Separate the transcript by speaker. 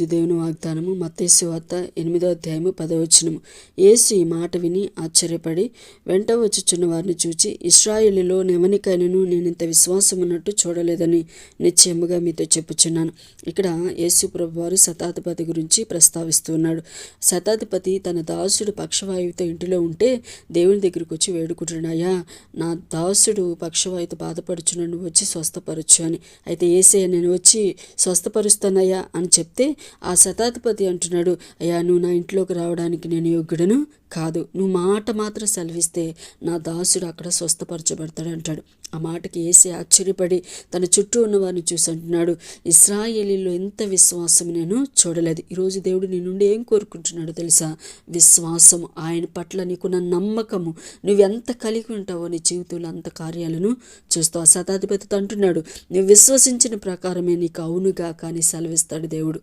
Speaker 1: ఈరోజు దేవుని వాగ్దానము మత్తయి సువార్త 8వ అధ్యాయము 10వ వచనము. యేసు ఈ మాట విని ఆశ్చర్యపడి వెంట వచ్చుచున్న వారిని చూచి, ఇశ్రాయేలులో నెవనికైనను నేనింత విశ్వాసమున్నట్టు చూడలేదని నిశ్చయముగా మీతో చెప్పుచున్నాను. ఇక్కడ యేసు ప్రభువారు శతాధిపతి గురించి ప్రస్తావిస్తున్నాడు. శతాధిపతి తన దాసుడు పక్షవాయువుతో ఇంటిలో ఉంటే దేవుని దగ్గరికి వచ్చి వేడుకుంటున్నాయా, నా దాసుడు పక్షవాయువుతో బాధపడుచున్న నువ్వు వచ్చి స్వస్థపరచు అని. అయితే యేసయ్య నేను వచ్చి స్వస్థపరుస్తానయ్యా అని చెప్తే ఆ శతాధిపతి అంటున్నాడు, అయ్యా నువ్వు నా ఇంట్లోకి రావడానికి నేను యోగ్యుడను కాదు, నువ్వు మాట మాత్రం సెలవిస్తే నా దాసుడు అక్కడ స్వస్థపరచబడతాడు అంటాడు. ఆ మాటకి యేసయ్య ఆశ్చర్యపడి తన చుట్టూ ఉన్న వారిని చూసి అంటున్నాడు, ఇశ్రాయేలీలో ఎంత విశ్వాసం నేను చూడలేదు. ఈరోజు దేవుడు నీ నుండి ఏం కోరుకుంటున్నాడో తెలుసా? విశ్వాసము, ఆయన పట్ల నీకున్న నమ్మకము. నువ్వెంత కలిగి ఉంటావో నీ జీవితంలో అంత కార్యాలను చూస్తావు. శతాధిపతితో అంటున్నాడు, నువ్వు విశ్వసించిన ప్రకారమే నీకు అవునుగా కానీ సెలవిస్తాడు దేవుడు.